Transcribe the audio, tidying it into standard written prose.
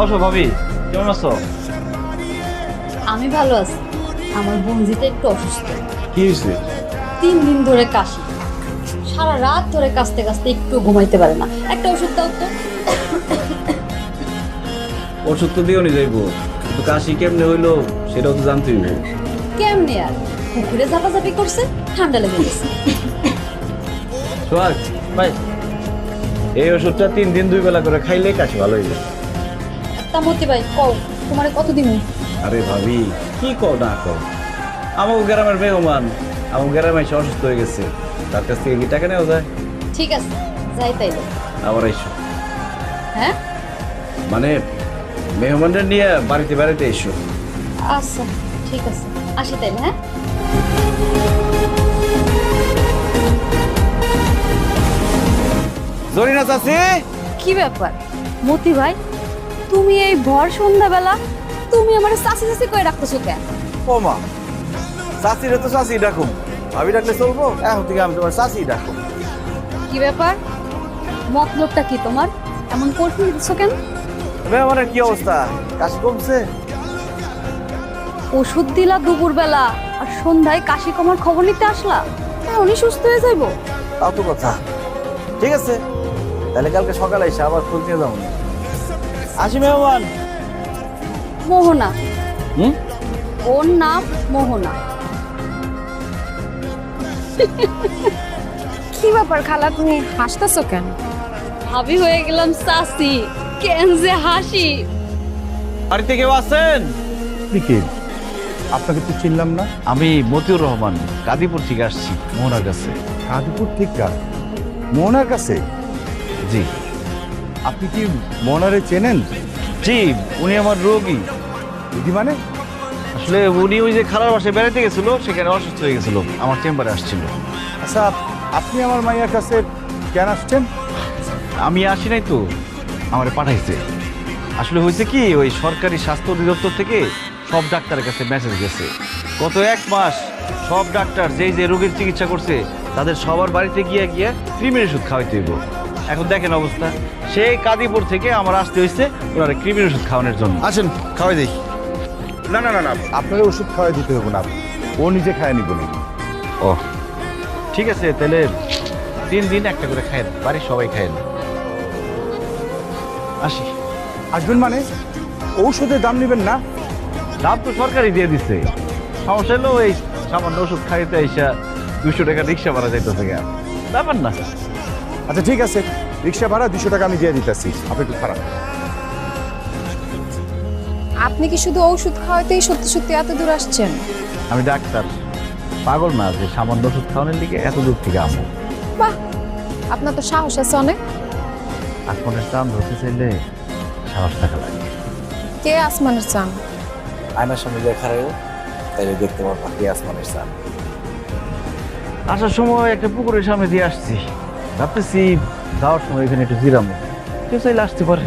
বসো ভাবি, কেমন আছো? আমি ভালো আছি। আমার বঞ্জিতা একটু অসুস্থ। কি হয়েছে? 3 দিন ধরে কাশি, সারা রাত ধরে কাশতে কাশতে একটু ঘুমাইতে পারে না। একটা ওষুধ দাও তো। ওষুধ তো দিও নি যাইবো, কিন্তু কাশি কেমনে হইলো সেটাও তো জানতে হইব। কেমনে আর, পুকুরে ঝাপাঝাপি করছে, ঠান্ডা লেগে গেছে। সোহাগ ভাই, এই ওষুধটা 3 দিন 2 বেলা করে খাইলে কাশি ভালো হইবে। তা মতি ভাই কও, তোমারে কত দিন? আরে ভাবি, কি কও না কও, আমার গ্রামের মেহমান, আমার গ্রামে এসে অসুস্থ হয়ে গেছে, তার কাছ থেকে কি টাকা নেওয়া যায়? ঠিক আছে, যাই তাইলে। আবার এসো, হ্যাঁ মানে মেহমানদের নিয়ে বাড়িতে বাড়িতে এসো। আচ্ছা ঠিক আছে, আসি তাইলে। হ্যাঁ জরিনা চাচি, কি ব্যাপার মতি ভাই, তুমি এই ভর সন্ধ্যাবেলা তুমি আমার চাচি চাচি করে রাখতেছো কেন? ও মা, চাচিরে তো চাচি ডাকুম, ভাবি ডাকলে চলবো? এখন থেকে আমি তোমার চাচি ডাকুম। কি ব্যাপার, মতলবটা কি তোমার? এমন করতে দিচ্ছ কেন? আমার কি অবস্থা, কাশি কমছে? ওষুধ দিলা দুপুরবেলা, আর সন্ধ্যায় কাশি কমার খবর নিতে আসলা, উনি সুস্থ হয়ে যাইবো? তাও তো কথা। ঠিক আছে, তাহলে কালকে সকালে এসে আবার খোঁজ নিয়ে যাবো। আসি মেহমান। মোহনা, হুম, ওর নাম মোহনা। কি ব্যাপার খালা, তুমি হাসতেছো কেন? ভাবি হয়ে গেলাম চাচি, কেন যে হাসি। বাড়িতে কেউ আছেন? দিকে আপনাকে তো চিনলাম না। আমি মতিউর রহমান, কাদিপুর থেকে আসছি মোহনার কাছে। কাদিপুর থেকে মোহনার কাছে? জি আপনি কি মোহনারে চেনেন? জি, উনি আমার রোগী। দিদি মানে? আসলে উনি ওই যে খালার বাসায় বেড়াতে গেছিল, সেখানে অসুস্থ হয়ে গেছিল, আমার চেম্বারে আসছিল। আচ্ছা, আপনি আমার মাইয়ার কাছে কেন আসছেন? আমি আসি নাই তো, আমারে পাঠাইছে। আসলে হয়েছে কি, ওই সরকারি স্বাস্থ্য অধিদপ্তর থেকে সব ডাক্তারের কাছে মেসেজ গেছে, গত 1 মাস সব ডাক্তার যেই যে রোগীর চিকিৎসা করছে তাদের সবার বাড়িতে গিয়ে গিয়ে কৃমির ওষুধ খাওয়াইতে হইব। এখন দেখেন অবস্থা, সেই কাদিপুর থেকে আমার আসতে হয়েছে ওনারা কৃমির ওষুধ খাওয়ানোর জন্য। আসেন, খাওয়াই দেই। না না না না, আপনার ওষুধ খাওয়াই দিতে হবে না, ও নিজে খায় নিব না। ও ঠিক আছে, তাহলে 3 দিন একটা করে খায়েন, বাড়ির সবাই খায়েন। আসি। আসবেন মানে? ঔষধের দাম নেবেন না? দাম তো সরকারই দিয়ে দিচ্ছে, সমস্যা হলো এই সামান্য ওষুধ খাইতে আইসা 200 টাকা রিক্সা ভাড়া যাইতেছে, ব্যাপার না। আচ্ছা ঠিক আছে, রিক্সা ভাড়া 200 টাকা আমি দিয়ে দিতেছি, আপনি একটু খারাপ। আপনি কি শুধু ঔষধ খাওয়াতেই সত্যি সত্যি এত দূর আসছেন? আমি ডাক্তার, পাগল না যে সামান্য ওষুধ খাওয়ানোর লিগে এত দূর থেকে আমো। বাহ, আপনার তো সাহস আছে অনেক। আসমানের চাঁদ ধরতে চাইলে সাহস থাকা লাগে। কে আসমানের চান? আয়নার সামনে দিয়ে খারাপ, তাইলে দেখতে পারবা কি আসমানের চান। আসার সময় একটা পুকুরের সামনে দিয়ে আসছি, ভাবতেছি যাওয়ার সময় এখানে একটু জিরামো, কেউ চাইলে আসতে পারে।